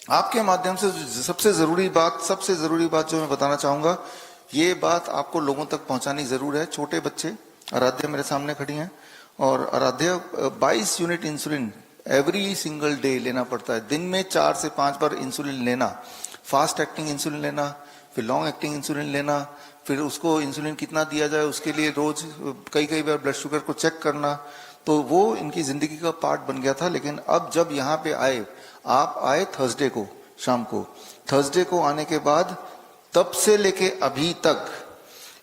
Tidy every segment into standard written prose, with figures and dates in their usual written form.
आपके माध्यम से सबसे जरूरी बात जो मैं बताना चाहूंगा, ये बात आपको लोगों तक पहुंचानी जरूर है। छोटे बच्चे, आराध्या मेरे सामने खड़ी हैं, और Aaradhya 22 unit insulin every single day लेना पड़ता है। दिन में 4 से 5 बार इंसुलिन लेना, फास्ट एक्टिंग इंसुलिन लेना, फिर लॉन्ग एक्टिंग इंसुलिन लेना, फिर उसको इंसुलिन कितना दिया जाए उसके लिए रोज कई बार ब्लड शुगर को चेक करना। तो वो इनकी जिंदगी का पार्ट बन गया था। लेकिन अब जब यहाँ पे आए, आप आए थर्सडे को शाम को, थर्सडे को आने के बाद तब से लेके अभी तक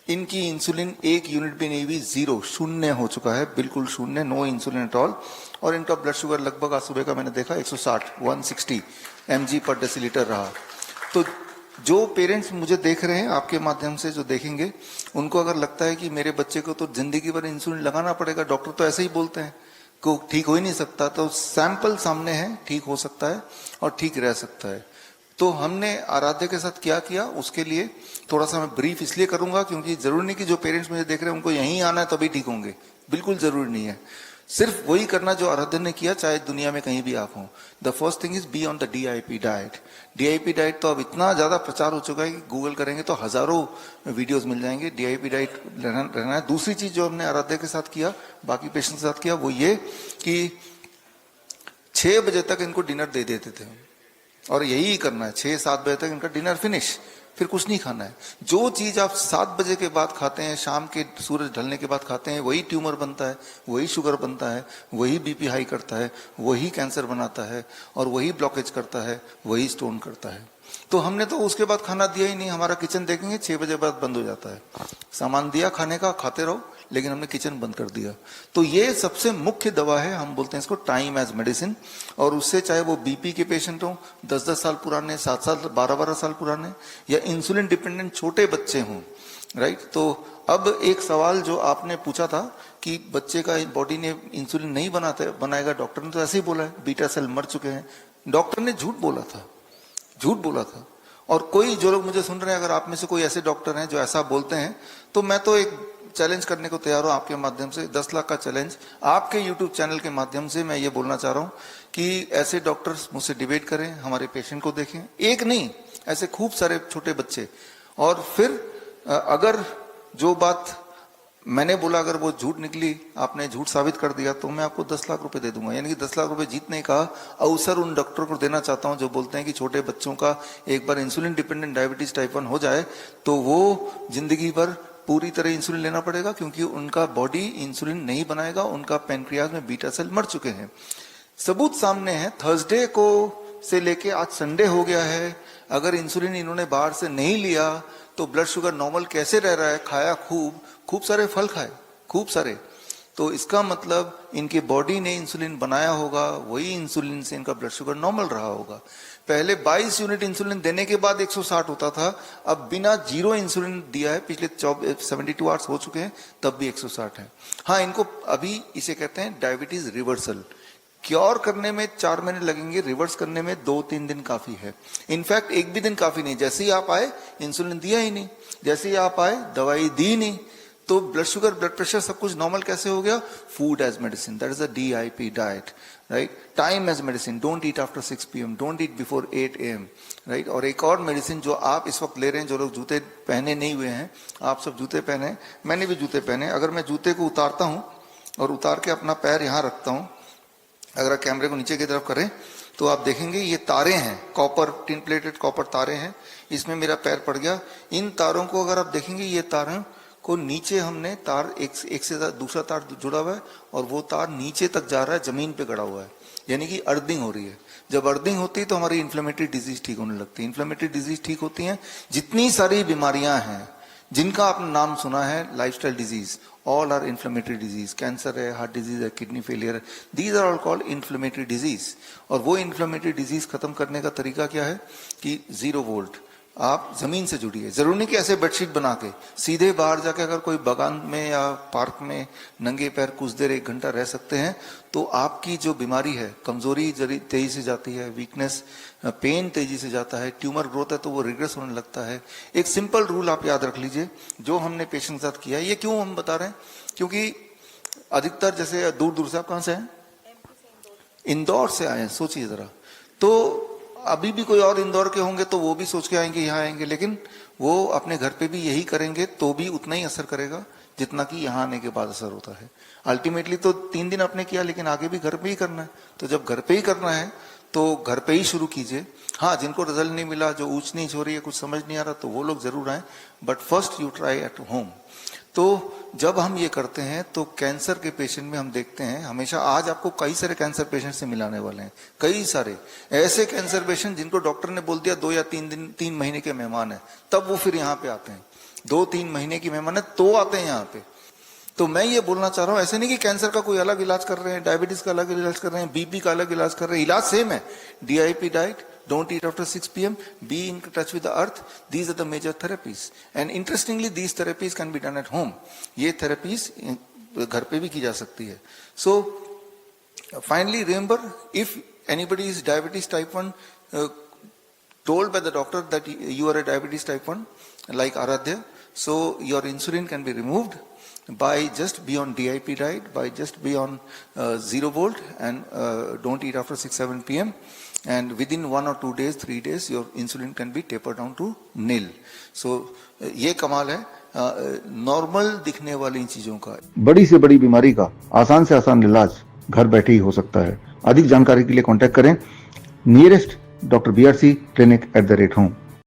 इनकी इंसुलिन 1 यूनिट भी नहीं हुई, जीरो, शून्य हो चुका है, बिल्कुल शून्य, नो इंसुलिन एट ऑल। और इनका ब्लड शुगर लगभग आज सुबह का मैंने देखा 160 mg पर डेसीलीटर रहा। तो जो पेरेंट्स मुझे देख रहे हैं, आपके माध्यम से जो देखेंगे, उनको अगर लगता है कि मेरे बच्चे को तो जिंदगी भर इंसुलिन लगाना पड़ेगा, डॉक्टर तो ऐसे ही बोलते हैं को ठीक हो ही नहीं सकता, तो सैंपल सामने है, ठीक हो सकता है और ठीक रह सकता है। तो हमने आराध्य के साथ क्या किया, उसके लिए थोड़ा सा मैं ब्रीफ इसलिए करूंगा क्योंकि जरूरी नहीं कि जो पेरेंट्स मुझे देख रहे हैं उनको यहीं आना है तभी ठीक होंगे, बिल्कुल जरूरी नहीं है। सिर्फ वही करना जो आराध्य ने किया, चाहे दुनिया में कहीं भी आप हो। The first thing is be on the DIP diet. DIP diet तो अब इतना ज्यादा प्रचार हो चुका है कि गूगल करेंगे तो हजारों वीडियोस मिल जाएंगे। डीआईपी डाइट रहना है। दूसरी चीज जो हमने आराध्य के साथ किया, बाकी पेशेंट के साथ किया, वो ये कि 6 बजे तक इनको डिनर दे देते थे, और यही करना है, 6-7 बजे तक इनका डिनर फिनिश, फिर कुछ नहीं खाना है। जो चीज आप 7 बजे के बाद खाते हैं, शाम के सूरज ढलने के बाद खाते हैं, वही ट्यूमर बनता है, वही शुगर बनता है, वही बीपी हाई करता है, वही कैंसर बनाता है, और वही ब्लॉकेज करता है, वही स्टोन करता है। तो हमने तो उसके बाद खाना दिया ही नहीं। हमारा किचन देखेंगे 6 बजे बाद बंद हो जाता है। सामान दिया खाने का, खाते रहो, लेकिन हमने किचन बंद कर दिया। तो ये सबसे मुख्य दवा है, हम बोलते हैं इसको टाइम एज मेडिसिन। और उससे चाहे वो बीपी के पेशेंट हो, 10-10 साल पुराने, 7 साल, 12-12 साल पुराने, या इंसुलिन डिपेंडेंट छोटे बच्चे हों, राइट। तो अब एक सवाल जो आपने पूछा था कि बच्चे का बॉडी ने इंसुलिन नहीं बनाएगा, डॉक्टर ने तो ऐसे ही बोला है, बीटा सेल मर चुके हैं। डॉक्टर ने झूठ बोला था। और कोई जो लोग मुझे सुन रहे हैं, अगर आप में से कोई ऐसे डॉक्टर हैं जो ऐसा बोलते हैं, तो मैं तो एक चैलेंज करने को तैयार हूं आपके माध्यम से, 10 लाख का चैलेंज आपके यूट्यूब चैनल के माध्यम से। मैं ये बोलना चाह रहा हूं कि ऐसे डॉक्टर्स मुझसे डिबेट करें, हमारे पेशेंट को देखें, एक नहीं, ऐसे खूब सारे छोटे बच्चे। और फिर अगर जो बात मैंने बोला अगर वो झूठ निकली, आपने झूठ साबित कर दिया, तो मैं आपको 10 लाख रुपए दे दूंगा। यानी कि 10 लाख रुपए जीतने का अवसर उन डॉक्टर को देना चाहता हूं जो बोलते हैं कि छोटे बच्चों का एक बार इंसुलिन डिपेंडेंट डायबिटीज टाइप 1 हो जाए तो वो जिंदगी भर पूरी तरह इंसुलिन लेना पड़ेगा, क्योंकि उनका बॉडी इंसुलिन नहीं बनाएगा, उनका पेनक्रियाज में बीटा सेल मर चुके हैं। सबूत सामने है। थर्सडे को से लेके आज संडे हो गया है, अगर इंसुलिन इन्होंने बाहर से नहीं लिया तो ब्लड शुगर नॉर्मल कैसे रह रहा है? खाया खूब सारे फल खाए, खूब सारे। तो इसका मतलब इनकी बॉडी ने इंसुलिन बनाया होगा, वही इंसुलिन से इनका ब्लड शुगर नॉर्मल रहा होगा। पहले 22 यूनिट इंसुलिन देने के बाद 160 होता था, अब बिना जीरो इंसुलिन दिया है, पिछले 72 आवर्स हो चुके हैं, तब भी 160 है। हाँ, इनको अभी इसे कहते हैं डायबिटीज रिवर्सल। क्योर करने में 4 महीने लगेंगे, रिवर्स करने में 2-3 दिन काफी है। इनफैक्ट एक भी दिन काफी नहीं। जैसे ही आप आए इंसुलिन दिया ही नहीं, जैसे ही आप आए दवाई दी नहीं, तो ब्लड शुगर, ब्लड प्रेशर सब कुछ नॉर्मल कैसे हो गया? Food as medicine, that is a DIP diet, right. Time as medicine, don't eat after 6 PM, don't eat before 8 AM, right. और एक और मेडिसिन जो आप इस वक्त ले रहे हैं, जो लोग जूते पहने नहीं हुए हैं, आप सब जूते पहने, मैंने भी जूते पहने। अगर मैं जूते को उतारता हूं और उतार के अपना पैर यहां रखता हूं, अगर आप कैमरे को नीचे की तरफ करें तो आप देखेंगे ये तारे हैं, कॉपर, टिन प्लेटेड कॉपर तारे हैं, इसमें मेरा पैर पड़ गया। इन तारों को अगर आप देखेंगे, ये तारों को नीचे हमने तार एक से दूसरा तार जुड़ा हुआ है, और वो तार नीचे तक जा रहा है, जमीन पे गड़ा हुआ है, यानी कि अर्थिंग हो रही है। जब अर्थिंग होती है तो हमारी इन्फ्लेमेटरी डिजीज ठीक होने लगती है। इन्फ्लेमेटरी डिजीज ठीक होती है, जितनी सारी बीमारियां हैं जिनका आपने नाम सुना है, lifestyle disease, all are inflammatory disease, cancer है, हार्ट डिजीज है, किडनी फेलियर है, these are all called inflammatory disease। और वो inflammatory disease खत्म करने का तरीका क्या है कि 0 वोल्ट, आप जमीन से जुड़िए। जरूरी नहीं कि ऐसे बेडशीट बना के सीधे बाहर जाके अगर कोई बागान में या पार्क में नंगे पैर कुछ देर 1 घंटा रह सकते हैं, तो आपकी जो बीमारी है, कमजोरी तेजी से जाती है, वीकनेस, पेन तेजी से जाता है, ट्यूमर ग्रोथ है तो वो रिग्रेस होने लगता है। एक सिंपल रूल आप याद रख लीजिए, जो हमने पेशेंट के साथ किया है। ये क्यों हम बता रहे हैं? क्योंकि अधिकतर, जैसे दूर दूर से, आप कहां से हैं? इंदौर से आए हैं, सोचिए जरा। तो अभी भी कोई और इंदौर के होंगे तो वो भी सोच के आएंगे यहाँ आएंगे, लेकिन वो अपने घर पे भी यही करेंगे तो भी उतना ही असर करेगा जितना कि यहाँ आने के बाद असर होता है। अल्टीमेटली तो 3 दिन आपने किया, लेकिन आगे भी घर पे ही करना है। तो जब घर पे ही करना है तो घर पे ही शुरू कीजिए। हाँ, जिनको रिजल्ट नहीं मिला, जो ऊंच नीच हो रही है, कुछ समझ नहीं आ रहा, तो वो लोग जरूर आए, but first you try at home. तो जब हम ये करते हैं तो कैंसर के पेशेंट में हम देखते हैं हमेशा, आज आपको कई सारे कैंसर पेशेंट से मिलाने वाले हैं, कई सारे ऐसे कैंसर पेशेंट जिनको डॉक्टर ने बोल दिया 2 या 3 महीने के मेहमान है, तब वो फिर यहाँ पे आते हैं। 2-3 महीने की मेहमान है तो आते हैं यहाँ पे। तो मैं ये बोलना चाह रहा हूँ, ऐसे नहीं कि कैंसर का कोई अलग इलाज कर रहे हैं, डायबिटीज का अलग इलाज कर रहे हैं, बीपी का अलग इलाज कर रहे हैं, इलाज सेम है। DIP diet, don't eat after 6 p.m, be in touch with the earth, these are the major therapies, and interestingly these therapies can be done at home. ये therapies घर पे भी की जा सकती है। So finally remember, if anybody is diabetes type 1, told by the doctor that you are a diabetes type 1 like Aradhya, so your insulin can be removed by just be on DIP diet, by just be on 0 volt, and don't eat after 6-7 p.m, and within 1 or 2 days, 3 days, your insulin can be tapered down to nil. So ये कमाल है normal दिखने वाली चीजों का। बड़ी से बड़ी बीमारी का आसान से आसान इलाज घर बैठे ही हो सकता है। अधिक जानकारी के लिए कांटेक्ट करें nearest doctor BRC clinic @home।